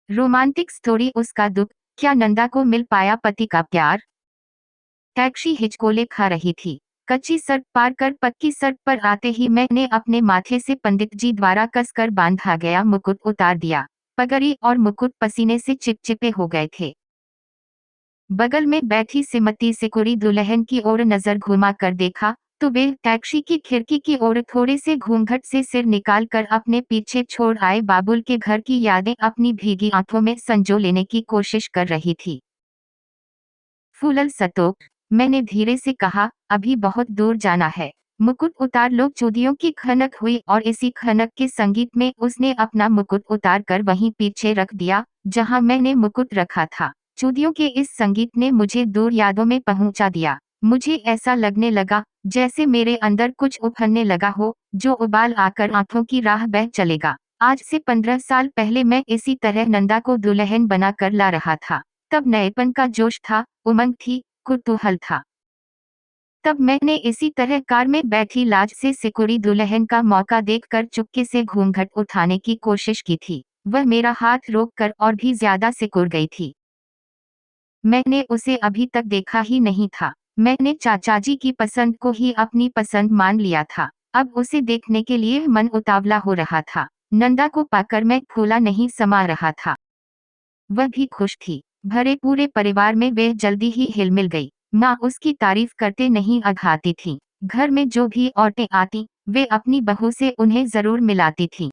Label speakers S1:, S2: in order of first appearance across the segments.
S1: Romantic story उसका दुख, क्या नंदा को मिल पाया पति का प्यार? टैक्सी हिचकोले खा रही थी। कच्ची सड़क पार कर पक्की सड़क पर आते ही मैंने अपने माथे से पंडित जी द्वारा कसकर बांधा गया मुकुट उतार दिया। पगड़ी और मुकुट पसीने से चिपचिपे हो गए थे। बगल में बैठी श्रीमती सिकुड़ी दुल्हन की ओर नजर घुमा कर देखा तो वे टैक्सी की खिड़की की ओर थोड़े से घूंघट से सिर निकाल कर अपने पीछे छोड़ आए बाबुल के घर की यादें अपनी भीगी आंखों में संजो लेने की कोशिश कर रही थी। फूलल सतोक, मैंने धीरे से कहा, अभी बहुत दूर जाना है। मुकुट उतार लो। चूड़ियों की खनक हुई और इसी खनक के संगीत में उसने अपना मुकुट उतार कर वहीं पीछे रख दिया जहां मैंने मुकुट रखा था। चूड़ियों के इस संगीत ने मुझे दूर यादों में पहुंचा दिया। मुझे ऐसा लगने लगा जैसे मेरे अंदर कुछ उफरने लगा हो जो उबाल आकर आंखों की राह बह चलेगा। आज से 15 साल पहले मैं इसी तरह नंदा को दुल्हन बना कर ला रहा था। तब नएपन का जोश था, उमंग थी, कुतूहल था। तब मैंने इसी तरह कार में बैठी लाज से सिकुड़ी दुल्हन का मौका देखकर चुपके से घूंघट उठाने की कोशिश की थी। वह मेरा हाथ रोककर और भी ज्यादा सिकुड़ गई थी। मैंने उसे अभी तक देखा ही नहीं था। मैंने चाचाजी की पसंद को ही अपनी पसंद मान लिया था। अब उसे देखने के लिए मन उतावला हो रहा था। नंदा को पाकर मैं फूला नहीं समा रहा था। वह भी खुश थी। भरे पूरे परिवार में वे जल्दी ही हिल मिल गई। माँ उसकी तारीफ करते नहीं अघाती थी। घर में जो भी औरतें आती वे अपनी बहू से उन्हें जरूर मिलाती थीं।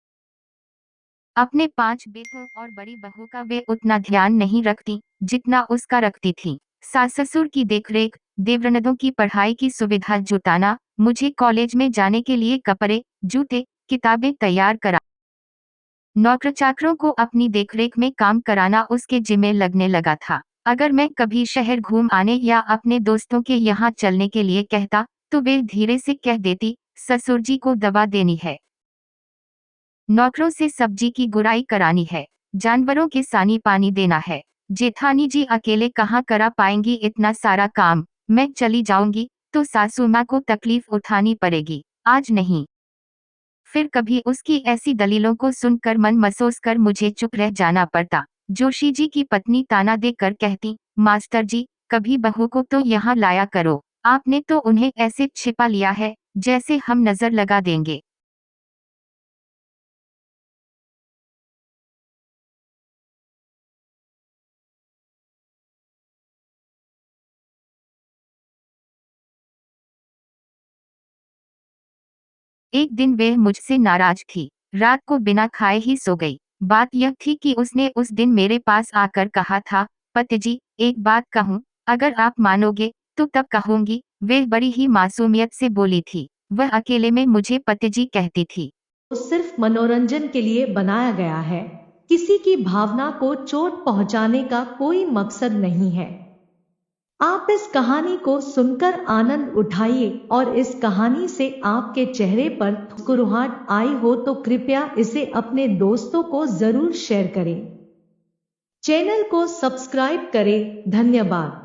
S1: अपने 5 बेटों और बड़ी बहू का वे उतना ध्यान नहीं रखती जितना उसका रखती थी। सास ससुर की देखरेख, देवरनदों की पढ़ाई की सुविधा जुटाना, मुझे कॉलेज में जाने के लिए कपड़े, जूते, किताबें तैयार करा, नौकर चाकरों को अपनी देखरेख में काम कराना उसके जिम्मे लगने लगा था। अगर मैं कभी शहर घूम आने या अपने दोस्तों के यहाँ चलने के लिए कहता तो वे धीरे से कह देती, ससुर जी को दवा देनी है, नौकरों से सब्जी की गुड़ाई करानी है, जानवरों के सानी पानी देना है। जेठानी जी अकेले कहाँ करा पाएंगी इतना सारा काम। मैं चली जाऊंगी तो सासू माँ को तकलीफ उठानी पड़ेगी। आज नहीं। फिर कभी उसकी ऐसी दलीलों को सुनकर मन मसोस कर मुझे चुप रह जाना पड़ता। जोशी जी की पत्नी ताना देकर कहती, मास्टर जी, कभी बहू को तो यहाँ लाया करो। आपने तो उन्हें ऐसे छिपा लिया है जैसे हम नजर लगा देंगे। एक दिन वे मुझसे नाराज थी। रात को बिना खाए ही सो गई। बात यह थी कि उसने उस दिन मेरे पास आकर कहा था, पति जी, एक बात कहूँ, अगर आप मानोगे तो तब कहूंगी। वे बड़ी ही मासूमियत से बोली थी। वह अकेले में मुझे पति जी कहती थी।
S2: सिर्फ मनोरंजन के लिए बनाया गया है। किसी की भावना को चोट पहुंचाने का कोई मकसद नहीं है। आप इस कहानी को सुनकर आनंद उठाइए और इस कहानी से आपके चेहरे पर मुस्कुराहट आई हो तो कृपया इसे अपने दोस्तों को जरूर शेयर करें। चैनल को सब्सक्राइब करें। धन्यवाद।